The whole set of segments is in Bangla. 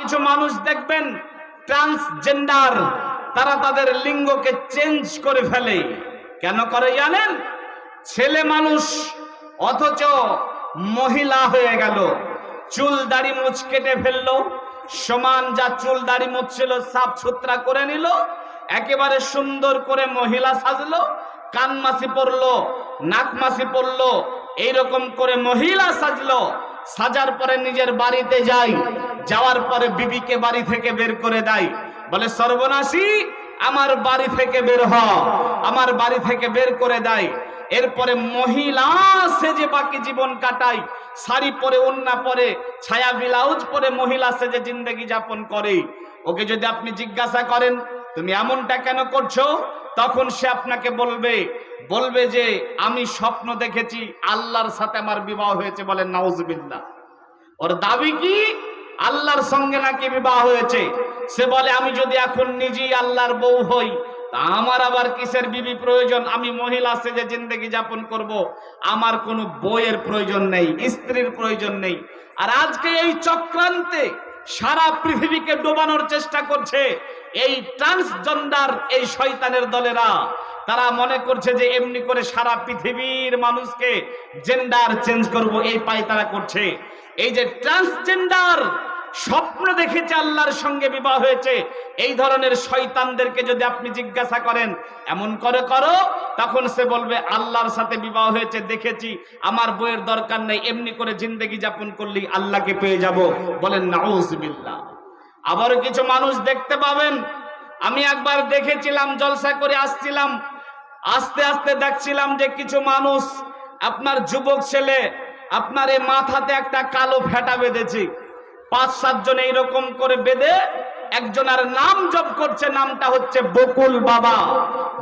কিছু মানুষ দেখবেন ট্রান্সজেন্ডার, তারা তাদের লিঙ্গকে চেঞ্জ করে ফেলে। কেন করে জানেন? ছেলে মানুষ অথচ মহিলা হয়ে গেল। চুল দাড়ি মুছ কেটে ফেললো, সমান যা চুল দাড়ি মুছ ছিল সাফ সুতরা করে নিল, একেবারে সুন্দর করে মহিলা সাজলো, কান মাসি পরলো, নাক মাসি পরলো, এইরকম করে মহিলা সাজলো। সাজার পরে নিজের বাড়িতে যায়, যাওয়ার পরে বিবিকে বাড়ি থেকে বের করে দেয়, বলে সর্বনাশী আমার বাড়ি থেকে বের হ, আমার বাড়ি থেকে বের করে দেয়। এরপরে মহিলা সেজে বাকি জীবন কাটায়, শাড়ি পরে, ওড়না পরে, ছায়া ব্লাউজ পরে মহিলা সেজে জিন্দেগি যাপন করে। ওকে যদি আপনি জিজ্ঞাসা করেন তুমি এমনটা কেন করছো, তখন সে আপনাকে বলবে যে আমি স্বপ্ন দেখেছি আল্লাহর সাথে আমার বিবাহ হয়েছে। বলেন নাউজুবিল্লাহ। ওর দাবি কি? আল্লাহর সঙ্গে নাকি বিবাহ হয়েছে। সে বলে আমি যদি এখন নিজেই আল্লাহর বউ হই তা আমার আবার কিসের বিবি প্রয়োজন? আমি মহিলা সেজে জিন্দেগি যাপন করব, আমার কোনো বউয়ের প্রয়োজন নেই, স্ত্রীর প্রয়োজন নেই। আর আজকে এই চক্রান্তে সারা পৃথিবীকে ডোবানোর চেষ্টা করছে এই ট্রান্সজেন্ডার, এই শয়তানের দলেরা। তারা মনে করছে যে এমনি করে সারা পৃথিবীর মানুষকে জেন্ডার চেঞ্জ করব, এই পায় তারা করছে। এই যে ট্রান্সজেন্ডার স্বপ্ন দেখেছে আল্লাহর সঙ্গে বিবাহ হয়েছে, এই ধরনের শয়তানদেরকে যদি আপনি জিজ্ঞাসা করেন এমন করে করো, তখন সে বলবে আল্লাহর সাথে বিবাহ হয়েছে, দেখেছি, আমার বইয়ের দরকার নেই, এমনি করে জিন্দেগি যাপন করলেই আল্লাহকে পেয়ে যাব। বলেন নাউজুবিল্লাহ। আবার কিছু মানুষ দেখতে পাবেন, আমি একবার দেখেছিলাম, জলসা করে আসছিলাম, আস্তে আস্তে দেখছিলাম যে কিছু মানুষ, আপনার যুবক ছেলে, আপনার এই মাথাতে একটা কালো ফেটা বেঁধেছে, 5-7 জন এইরকম করে বেঁধে একজনের নাম জপ করছে, নামটা হচ্ছে বকুল বাবা,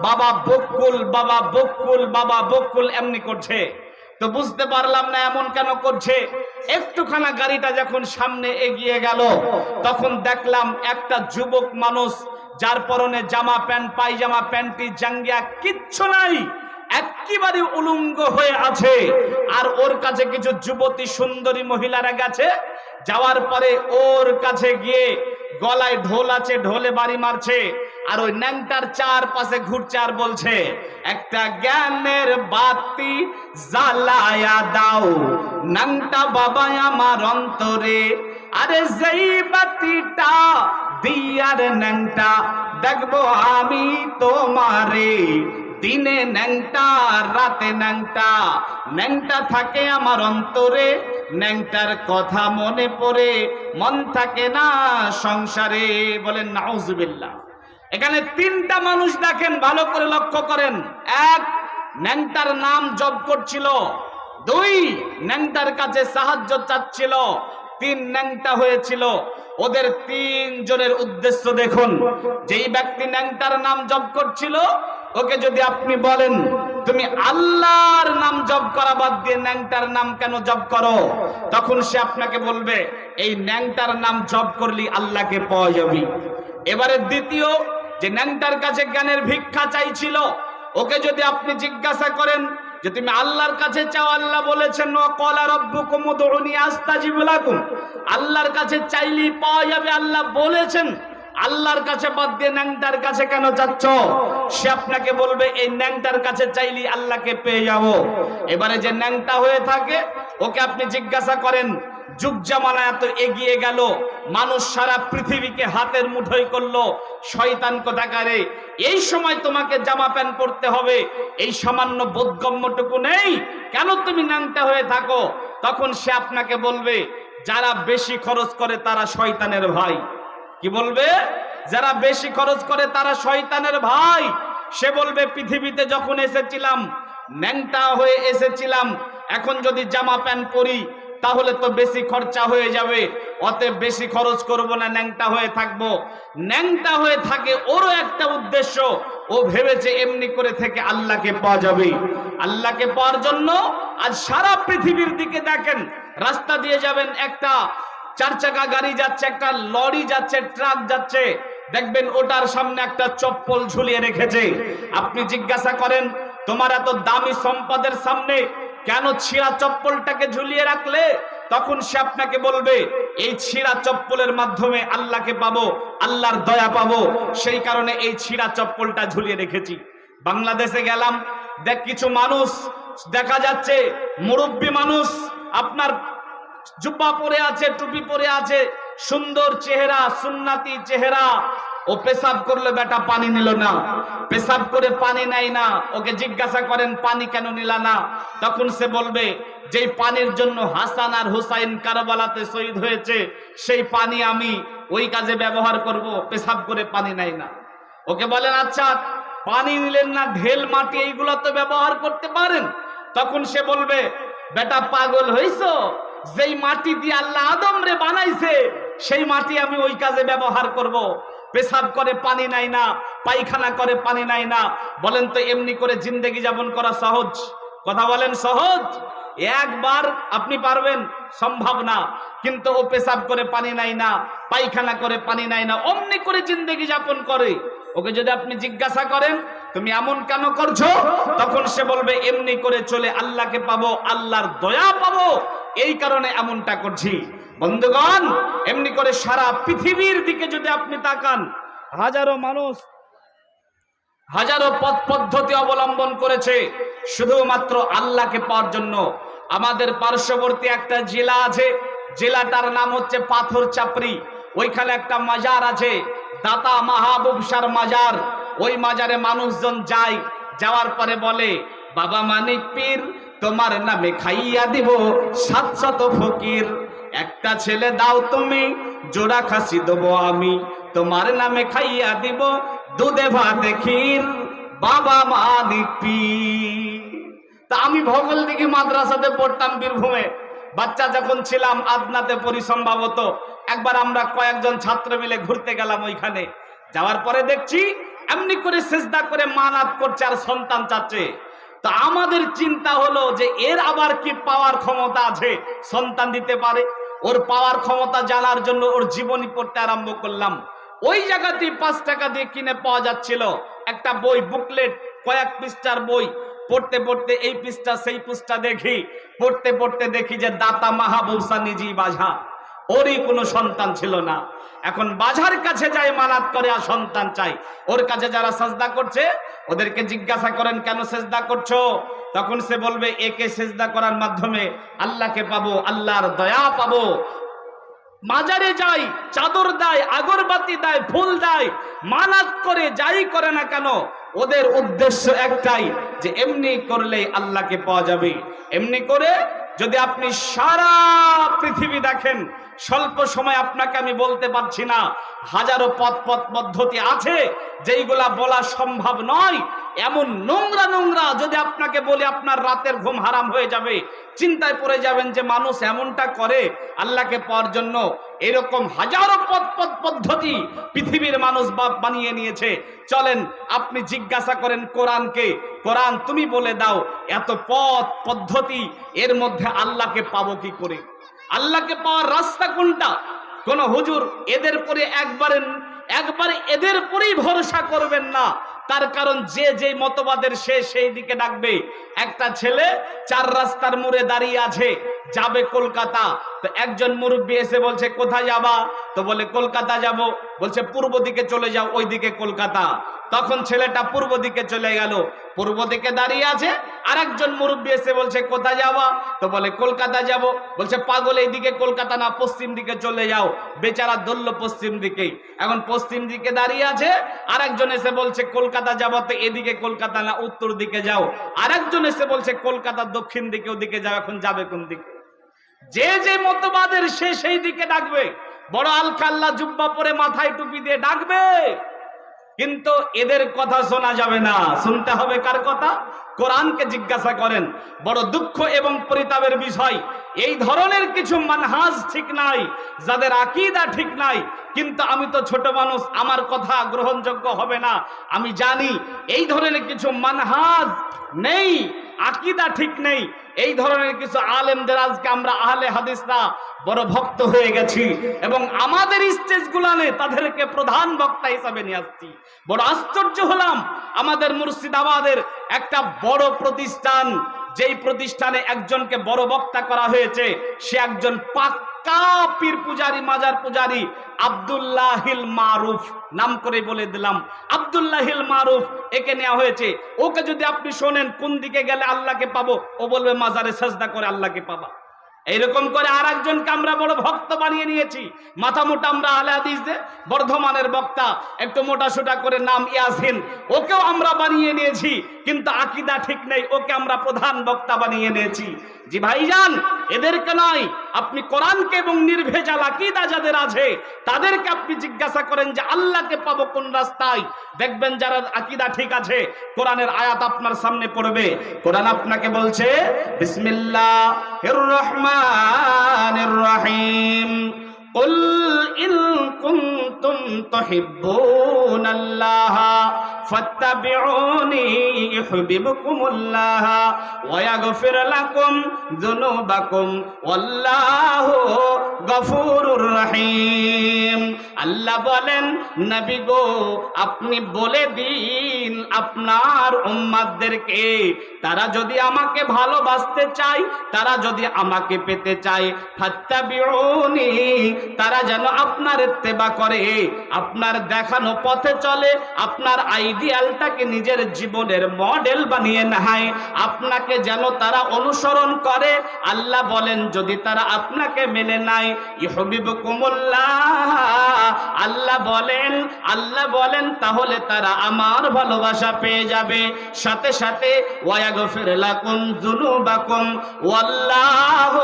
বাবা বকুল, বাবা বকুল, বাবা বকুল, এমনি করছে। তো বুঝতে পারলাম না এমন কেন করছে। একটুখানা গাড়িটা যখন সামনে এগিয়ে গেল তখন দেখলাম একটা যুবক মানুষ, যার পরনে জামা প্যান্ট, পায়জামা, প্যান্টি, জাঙ্গিয়া কিচ্ছু নাই, একেবারে উলঙ্গ হয়ে আছে। আর ওর কাছে কিছু যুবতী সুন্দরী মহিলারা গেছে, যাওয়ার পরে ওর কাছে গিয়ে গলায় ঢোল আছে, ঢোলে বাড়ি মারছে, আর ওই ন্যাংটার চারপাশে ঘুরছে আর বলছে একটা জ্ঞানের বাতি জ্বালায়া দাও ন্যাংটা বাবা আমার অন্তরে, আরে যেই বাতিটা দিয়ার ন্যাংটা দেখবো আমি তোমারে, দিনে ন্যাংটা রাতে ন্যাংটা, ন্যাংটা থাকে আমার অন্তরে, ন্যাংটার কথা মনে পড়ে, মন থাকে না সংসারে। বলেন নাউজুবিল্লাহ। এখানে 3টা মানুষ দেখেন, ভালো করে লক্ষ্য করেন। 1, ন্যাংটার নাম জপ করছিল। 2, ন্যাংটার কাছে সাহায্য চাচ্ছিল। 3, ন্যাংটা হয়েছিল। ওদের 3 জনের উদ্দেশ্য দেখুন। যেই ব্যক্তি ন্যাংটার নাম জপ করছিল, ওকে যদি আপনি বলেন তুমি আল্লাহর নাম জপ করা বাদ দিয়ে ন্যাংটার নাম কেন জপ করো, তখন সে আপনাকে বলবে এই ন্যাংটার নাম জপ করলে আল্লাহকে পাওয়া যাবে। এবারে দ্বিতীয়, যে ন্যাংটার কাছে জ্ঞানের ভিক্ষা চাইছিল, ওকে যদি আপনি জিজ্ঞাসা করেন যে তুমি আল্লাহর কাছে চাও, আল্লাহ বলেছেন ওয়াকালা রাব্বুকুম উদউনি আস্তাজিব লাকুম, আল্লাহর কাছে চাইলেই পাওয়া যাবে, আল্লাহ বলেছেন, আল্লাহর কাছে বাদ দিয়ে ন্যাংটার কাছে কেন চাচ্ছ? সে আপনাকে বলবে এই ন্যাংটার কাছে চাইলেই আল্লাহকে পেয়ে যাব। এবারে যে ন্যাংটা হয়ে থাকে ওকে আপনি জিজ্ঞাসা করেন, যুগ জামানা এত এগিয়ে গেল, মানুষ সারা পৃথিবীকে হাতের মুঠোয় করলো, শয়তান কোথাকারে, এই সময় তোমাকে জামা প্যান্ট পরতে হবে, এই সামান্য বোধগম্যটুকু নেই, কেন তুমি ন্যাংটা হয়ে থাকো? তখন সে আপনাকে বলবে যারা বেশি খরচ করে তারা শয়তানের ভাই। কি বলবে? যারা বেশি খরচ করে তারা শয়তানের ভাই। সে বলবে পৃথিবীতে যখন এসেছিলাম ন্যাংটা হয়ে এসেছিলাম, এখন যদি জামা প্যান্ট পরি তাহলে তো বেশি খরচা হয়ে যাবে, অতএব বেশি খরচ করব না, ন্যাংটা হয়ে থাকবো। ন্যাংটা হয়ে থাকে ওরও একটা উদ্দেশ্য, ও ভেবেছে এমনি করে থেকে আল্লাহকে পাওয়া যাবে। আল্লাহকে পাওয়ার জন্য আজ সারা পৃথিবীর দিকে দেখেন, রাস্তা দিয়ে যাবেন, একটা 4 চাকা গাড়ি যাচ্ছে, একটা লরি যাচ্ছে, ট্রাক যাচ্ছে, দেখবেন ওটার সামনে একটা চপ্পল ঝুলিয়ে রেখেছে। আপনি জিজ্ঞাসা করেন তোমার এত দামি সম্পদের সামনে কেন ছিঁড়া চপ্পলটাকে ঝুলিয়ে রাখলে? তখন সে আপনাকে বলবে এই ছিঁড়া চপ্পলের মাধ্যমে আল্লাহকে পাবো, আল্লাহর দয়া পাবো, সেই কারণে এই ছিঁড়া চপ্পলটা ঝুলিয়ে রেখেছি। বাংলাদেশে গেলাম, দেখ কিছু মানুষ দেখা যাচ্ছে, মুরব্বী মানুষ, আপনার জুব্বা পরে আছে, টুপি পরে আছে, সুন্দর চেহারা, সুন্নাতি চেহারা। ও পেশাব করলে বেটা পানি নিল না, পেশাব করে পানি নেয় না। ওকে জিজ্ঞাসা করেন পানি কেন নিলা না? তখন সে বলবে যেই পানির জন্য হাসান আর হুসাইন কারবালাতে শহীদ হয়েছে, সেই পানি আমি ওই কাজে ব্যবহার করব, পেশাব করে পানি নেয় না। ওকে বলেন আচ্ছা পানি নিলেন না, ঢেল মাটি এইগুলো তো ব্যবহার করতে পারেন। তখন সে বলবে বেটা পাগল হইছো, যেই মাটি দিয়ে আল্লাহ আদম রে বানাইছে সেই মাটি আমি ওই কাজে ব্যবহার করব। পেশাব করে পানি নাই না, পায়খানা করে পানি নাই না। বলেন তো এমনি করে জিন্দেগি যাপন করা সহজ? কথা বলেন সহজ? একবার আপনি পারবেন? সম্ভব না। কিন্তু ও পেশাব করে পানি নাই না, পায়খানা করে পানি নাই না, অমনি করে জিন্দেগি যাপন করে। ওকে যদি আপনি জিজ্ঞাসা করেন তুমি এমন কেন করছো, তখন সে বলবে এমনি করে চলে আল্লাহকে পাবো, আল্লাহর দয়া পাবো, এই কারণে এমনটা করছি। বন্ধুগণ, এমনি করে সারা পৃথিবীর দিকে যদি আপনি তাকান, হাজারো মানুষ হাজারো পথ পদ্ধতি অবলম্বন করেছে শুধুমাত্র আল্লাহকে পাওয়ার জন্য। আমাদের পার্শ্ববর্তী একটা জেলা আছে, জেলাটার নাম হচ্ছে পাথর চাপড়ি। ওইখানে একটা মাজার আছে, দাতা মাহবুব শাহর মাজার। ওই মাজারে মানুষজন যায়, যাওয়ার পরে বলে বাবা মানিক পীর তোমার নামে খাইয়া দিব 700 ফকির। একটা ছেলে দাও তুমি, জোড়া খাসি দেবো আমি, তোমার নামে খাইয়া দিব দুধে ভাতে ক্ষীর, বাবা মানিক পীর। তা আমি ভগল দিঘি মাদ্রাসাতে পড়তাম বীরভূমে, বাচ্চা যখন ছিলাম, আদনাতে পড়ি সম্ভবত। একবার আমরা কয়েকজন ছাত্র মিলে ঘুরতে গেলাম ওইখানে। যাওয়ার পরে দেখছি এমনি করে সেজদা করে মানাত করছে আর সন্তান চাচ্ছে। তা আমাদের চিন্তা হলো যে এর আবার কি পাওয়ার ক্ষমতা আছে, সন্তান দিতে পারে। ওর পাওয়ার ক্ষমতা জানার জন্য ওর জীবনী পড়তে আরম্ভ করলাম। ওই জায়গাতেই 5 টাকা দিয়ে কিনে পাওয়া যাচ্ছিল একটা বই, বুকলেট, কয়েক পৃষ্ঠার বই। পড়তে পড়তে এই পৃষ্ঠা সেই পৃষ্ঠা দেখি, পড়তে পড়তে দেখি যে দাতা মাহবুব শাহ নিজেই বাঝা, ওরই কোনো সন্তান ছিল না। এখন বাঝার কাছে যায় মানাত করে আর সন্তান চাই। ওর কাছে যারা সেজদা করছে ওদেরকে জিজ্ঞাসা করেন কেন সেজদা করছো, তখন সে বলবে একে সেজদা করার মাধ্যমে আল্লাহকে পাবো, আল্লাহর দয়া পাবো। মাজারে যাই, চাদর দেয়, আগরবাতি দেয়, ফুল দেয়, মানাত করে, যাই করে না কেন ওদের উদ্দেশ্য একটাই যে এমনি করলেই আল্লাহকে পাওয়া যাবে। এমনি করে যদি আপনি সারা পৃথিবী দেখেন, স্বল্প সময় আপনাকে আমি বলতে পারছি না, হাজারো পথ পদ্ধতি আছে যেইগুলা বলা সম্ভব নয়। এমন নোংরা নোংরা যদি আপনাকে বলি আপনার রাতের ঘুম হারাম হয়ে যাবে, চিন্তায় পড়ে যাবেন যে মানুষ এমনটা করে আল্লাহকে পাওয়ার জন্য। এরকম হাজারো পথ পদ্ধতি পৃথিবীর মানুষ বানিয়ে নিয়েছে। চলেন আপনি জিজ্ঞাসা করেন কোরআনকে, কোরআন তুমি বলে দাও এত পথ পদ্ধতি, এর মধ্যে আল্লাহকে পাবো কি করে? আল্লাহকে পাওয়ার রাস্তা কোনটা? কোন হুজুর এদের পরে একবারে এদের পরেই ভরসা করবেন না। তার কারণ যে যে মতবাদের সে সেই দিকে ডাকবে। একটা ছেলে 4 রাস্তার মোড়ে দাঁড়িয়ে আছে, যাবে কলকাতা। তো একজন মুরব্বী এসে বলছে কোথায় যাবা? তো বলে কলকাতা যাব। বলছে পূর্ব দিকে চলে যাও, ওই দিকে কলকাতা। তখন ছেলেটা পূর্ব দিকে চলে গেল, পূর্ব দিকে দাঁড়িয়ে আছে। আরেকজন মুরব্বী এসে বলছে কোথায় যাবা? তো বলে কলকাতা যাব। বলছে পাগল, এই দিকে কলকাতা না, পশ্চিম দিকে চলে যাও। বেচারা দৌড়ল পশ্চিম দিকেই। এখন পশ্চিম দিকে দাঁড়িয়ে আছে, আরেকজন এসে বলছে কলকাতা যাবো, তো এদিকে কলকাতা না, উত্তর দিকে যাও। আরেকজন এসে বলছে কলকাতা দক্ষিণ দিকে, ওদিকে যাও। এখন যাবে কোন দিকে? যে যে মতবাদের সে সেই দিকে ডাকবে। বড় আলকাল্লা জুব্বা পরে মাথায় টুপি দিয়ে ডাকবে, কিন্তু এদের কথা শোনা যাবে না। শুনতে হবে কার কথা? কোরআনকে জিজ্ঞাসা করেন। বড় দুঃখ এবং পরিতাপের বিষয়, এই ধরনের কিছু মানহাজ ঠিক নাই, যাদের আকীদা ঠিক নাই। কিন্তু আমি তো ছোট মানুষ, আমার কথা গ্রহণযোগ্য হবে না। আমি জানি এই ধরনের কিছু মানহাজ নেই, আকীদা ঠিক নেই। এই ধরনের কিছু আলেমদের আজকে আমরা আহলে হাদিসরা বড় ভক্ত হয়ে গেছি এবং আমাদের স্টেজগুলানে তাদেরকে প্রধান বক্তা হিসাবে নিয়ে আসছি। বড় আশ্চর্য হলাম, আমাদের মুর্শিদাবাদের একটা বড় প্রতিষ্ঠান যেই প্রতিষ্ঠানে একজনকে বড় বক্তা করা হয়েছে, সে একজন পাক্কা পীর পূজারি, মাজার পূজারি, আব্দুল্লাহিল মারুফ, নাম করে বলে দিলাম, আব্দুল্লাহিল মারুফ। একে নেওয়া হয়েছে। ওকে যদি আপনি শোনেন কোন দিকে গেলে আল্লাহকে পাবো, ও বলবে মাজারে সাজদা করে আল্লাহকে পাবা। এইরকম করে আর একজনকে আমরা বড় ভক্ত বানিয়ে নিয়েছি। মাথা মোটা, আমরা আলে হাদিসে বর্ধমানের বক্তা, একটু মোটা সোটা করে, নাম ইয়াসিন, ওকেও আমরা বানিয়ে নিয়েছি, কিন্তু আকীদা ঠিক নেই, ওকে আমরা প্রধান বক্তা বানিয়ে নিয়েছি। জি ভাইজান, এদেরকে নয়, আপনি কোরআনকে এবং নির্ভেজাল আকীদা যাদের আছে তাদেরকে আপনি জিজ্ঞাসা করেন যে আল্লাহকে পাবো কোন রাস্তায়। দেখবেন যারা আকীদা ঠিক আছে, কোরআনের আয়াত আপনার সামনে পড়বে। কোরআন আপনাকে বলছে বিসমিল্লাহির রহমানির রহিম, কুল ইন কুনতুম তুহিব্বুনাল্লাহ ফাত্তাবিউনি ইউহিব্বুকুমুল্লাহ ওয়া ইয়াগফির লাকুম যুনুবাকুম ওয়াল্লাহু গফুরুর রহিম। আল্লাহ বলেন, নবী গো আপনি বলে দিন আপনার উম্মতদেরকে, তারা যদি আমাকে ভালোবাসতে চায়, তারা যদি আমাকে পেতে চায়, ফাত্তাবিউনি, তারা যেন আপনার ইত্তেবা করে, আপনার দেখানো পথে চলে, আপনার আইডিয়ালটাকে নিজের জীবনের মডেল বানিয়ে নেয়, আপনাকে যেন তারা অনুসরণ করে। আল্লাহ বলেন যদি তারা আপনাকে মেনে নেয়, ইউহিব্বুকুমুল্লাহ, আল্লাহ বলেন তাহলে তারা আমার ভালোবাসা পেয়ে যাবে। সাথে সাথে ওয়া ইয়াগফির লাকুম যুনুবাকুম ওয়াল্লাহু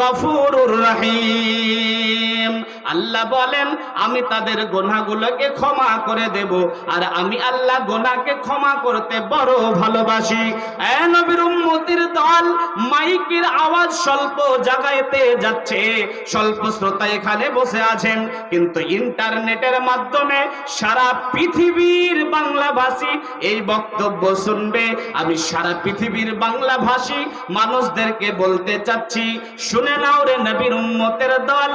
গফুরুর রহিম। আল্লাহ বলেন আমি তাদের গুনাহগুলোকে ক্ষমা করে দেব, আর আমি আল্লাহ গুনাহকে ক্ষমা করতে বড় ভালোবাসি। এ নবীর উম্মতির দল, মাইকের আওয়াজ স্বল্প জায়গাতে যাচ্ছে, স্বল্প শ্রোতা এখানে বসে আছেন, কিন্তু ইন্টারনেটের মাধ্যমে সারা পৃথিবীর বাংলাভাষী এই বক্তব্য শুনবে। আমি সারা পৃথিবীর বাংলাভাষী মানুষদেরকে বলতে চাচ্ছি, শুনে নাও রে নবীর উম্মতের দল,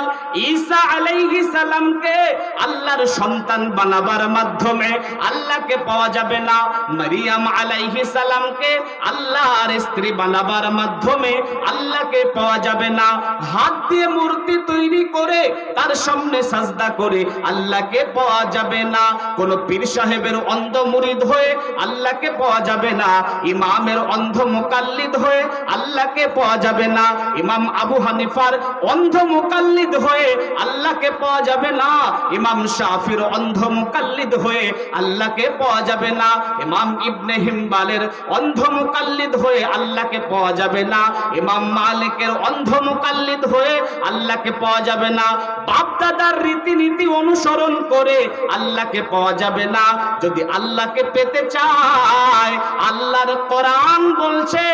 ঈসা আলাইহিস সালামকে আল্লাহর সন্তান বানাবার মাধ্যমে আল্লাহকে পাওয়া যাবে না। মারিয়াম আলাইহিস সালামকে আল্লাহর স্ত্রী বানাবার মাধ্যমে আল্লাহকে পাওয়া যাবে না। হাত দিয়ে মূর্তি তৈরি করে তার সামনে সাজদা করে আল্লাহকে পাওয়া যাবে না। কোন পীর সাহেবের অন্ধ মুরিদ হয়ে আল্লাহকে পাওয়া যাবে না। ইমামের অন্ধ মুকাল্লিদ হয়ে আল্লাহকে পাওয়া যাবে না। ইমাম আবু হানিফার অন্ধ মুকাল্লিদ হয়ে আল্লাহকে পাওয়া যাবে না। ইমাম শাফির অন্ধ মুকাল্লিদ হয়ে আল্লাহকে পাওয়া যাবে না। ইমাম ইবনে হিম্বালের অন্ধ মুকাল্লিদ হয়ে আল্লাহকে পাওয়া যাবে না। ইমাম মালিকের অন্ধ মুকাল্লিদ হয়ে আল্লাহকে পাওয়া যাবে না। বাপ দাদার রীতিনীতি অনুসরণ করে আল্লাহকে পাওয়া যাবে না। যদি আল্লাহকে পেতে চায়, আল্লাহর কোরআন বলছে,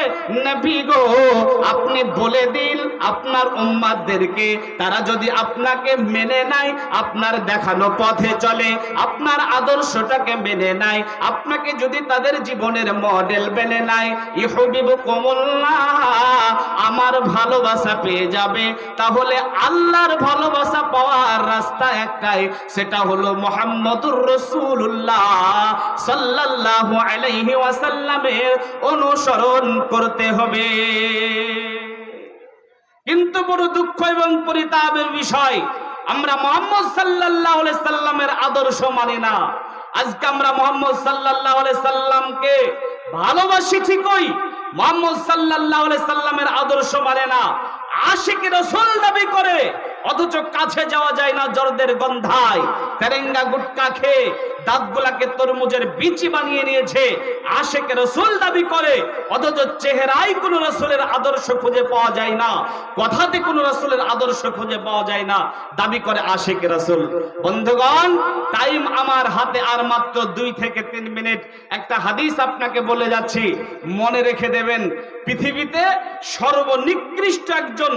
নবী গো আপনি বলে দিন আপনার উম্মতদেরকে, তারা যদি আপনাকে মেনে নেয়, আপনার দেখানো পথে চলে, আপনার আদর্শটাকে মেনে নেয়, আপনাকে যদি তাদের জীবনের মডেল মেনে নেয়, ইউহিব্বুকুমুল্লাহ, আমার ভালোবাসা পেয়ে যাবে। তাহলে আল্লাহর ভালোবাসা পাওয়ার রাস্তা একটাই, সেটা হলো মুহাম্মদুর রাসূলুল্লাহ সাল্লাল্লাহু আলাইহি ওয়াসাল্লামের অনুসরণ করতে হবে। কিন্তু বড় দুঃখ এবং পরিতাপের বিষয়, আমরা মুহাম্মদ সাল্লাল্লাহু আলাইহি সাল্লামের আদর্শ মানি না। আজকে আমরা মুহাম্মদ সাল্লাল্লাহু আলাইহি সাল্লামকে ভালোবাসি ঠিকই, মুহাম্মদ সাল্লাল্লাহু আলাইহি সাল্লামের আদর্শ মানে না। আশিক রাসূল দাবি করে, অথচ কাছে যাওয়া যায় না জর্দের গন্ধায়। তেরেঙ্গা গুটকা খেয়ে দাঁতগুলাকে তরমুজের বিচি বানিয়ে নিয়েছে। আশিক রাসূল দাবি করে, অথচ চেহারায় কোনো রাসূলের আদর্শ খুঁজে পাওয়া যায় না, কথাতে কোনো রাসূলের আদর্শ খুঁজে পাওয়া যায় না, দাবি করে আশিক রাসূল। বন্ধুগণ, টাইম আমার হাতে আর মাত্র 2 থেকে 3 মিনিট। একটা হাদিস আপনাকে বলে যাচ্ছি, মনে রেখে দেবেন। পৃথিবীতে সর্বনিকৃষ্ট একজন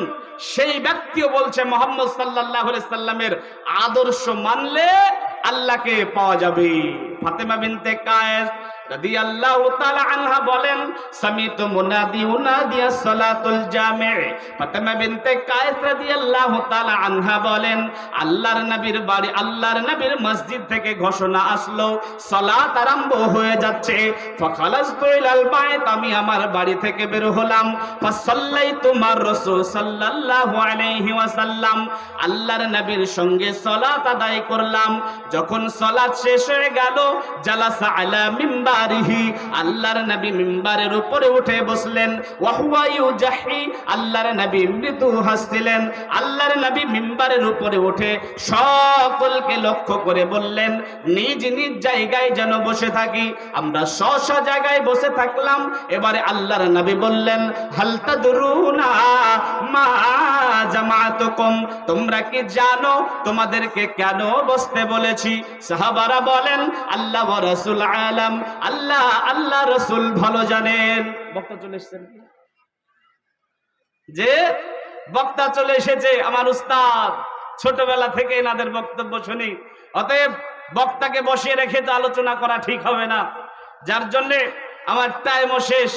সেই ব্যক্তিও বলছে মুহাম্মদ সাল্লাল্লাহু আলাইহি সাল্লামের আদর্শ মানলে আল্লাহকে পাওয়া যাবে। ফাতেমা বিনতে কায়েস রাদিয়াল্লাহু তাআলা আনহা বলেন, সামিতু মুনাদি উনাদিয়া সালাতুল জামি'। ফাতেমা বিনতে কায়েস রাদিয়াল্লাহু তাআলা আনহা বলেন, আল্লাহর নবীর বাড়ি, আল্লাহর নবীর মসজিদ থেকে ঘোষণা আসলো সালাত আরম্ভ হয়ে যাচ্ছে। ফাখালাসতু ইলাল বাইত, আমি আমার বাড়ি থেকে বের হলাম। ফাসাল্লাইতু মার রাসূল সাল্লাল্লাহু আলাইহি ওয়াসাল্লাম, আল্লাহর নবীর সঙ্গে সালাত আদায় করলাম। যখন সালাত শেষ হয়ে গেল, জালাসা আলা মিম্বারিহি, আল্লাহর নবী মিম্বারের উপরে উঠে বসলেন। ওয়া হুয়া ইউজাহি, আল্লাহর নবী মৃদু হাসছিলেন। আল্লাহর নবী মিম্বারের উপরে উঠে সকলকে লক্ষ্য করে বললেন, নিজ নিজ জায়গায় যেন বসে থাকি। আমরা স্ব জায়গায় বসে থাকলাম। এবারে আল্লাহর নবী বললেন, হাল তাদরুনা মা জামাতুকুম, তোমরা কি জানো তোমাদেরকে কেন বসতে বলেছি? সাহাবারা বলেন, আল্লাহ ওয়া রাসূল আলাম, আল্লাহ রাসূল ভালো জানেন। বক্তা চলে এসেছেন, যে বক্তা চলে এসেছে আমার উস্তাদ, ছোটবেলা থেকে এনাদের বক্তব্য শুনি। অতএব বক্তাকে বসিয়ে রেখে তো আলোচনা করা ঠিক হবে না, যার জন্য আমার টাইমও শেষ।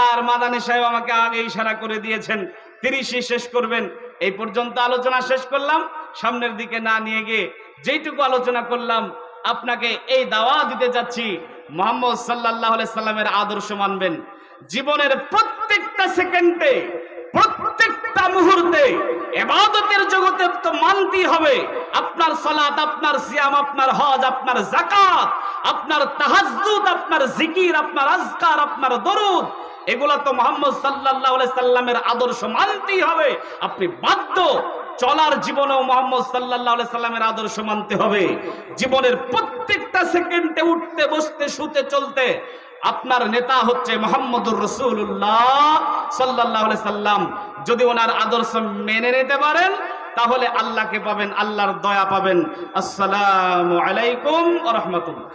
আর মাদানী সাহেব আমাকে আগে ইশারা করে দিয়েছেন 30ই শেষ করবেন। এই পর্যন্ত আলোচনা শেষ করলাম, সামনের দিকে না নিয়ে গিয়ে যেইটুকু আলোচনা করলাম আপনাকে এই দাওয়া দিতে যাচ্ছি, মুহাম্মদ সাল্লাল্লাহু আলাইহি সাল্লামের আদর্শ মানবেন। জীবনের প্রত্যেকটা সেকেন্ডে, প্রত্যেকটা মুহূর্তে ইবাদতের জগতে তো মানতেই হবে। আপনার সালাত, আপনার সিয়াম, আপনার হজ, আপনার যাকাত, আপনার তাহাজ্জুদ, আপনার জিকির, আপনার আজকার, আপনার দরুদ, এগুলো তো মুহাম্মদ সাল্লাল্লাহু আলাইহি সাল্লামের আদর্শ মানতেই হবে। আপনি বাধ্য, চলার জীবনেও মুহাম্মদ সাল্লাল্লাহু আলাইহি সাল্লামের আদর্শ মানতে হবে। জীবনের প্রত্যেকটা সেকেন্ডে উঠতে বসতে শুতে চলতে আপনার নেতা হচ্ছে মুহাম্মদুর রাসূলুল্লাহ সাল্লাল্লাহু আলাইহি সাল্লাম। যদি ওনার আদর্শ মেনে নিতে পারেন তাহলে আল্লাহকে পাবেন, আল্লাহর দয়া পাবেন। আসসালামু আলাইকুম ওয়া রাহমাতুল্লাহ।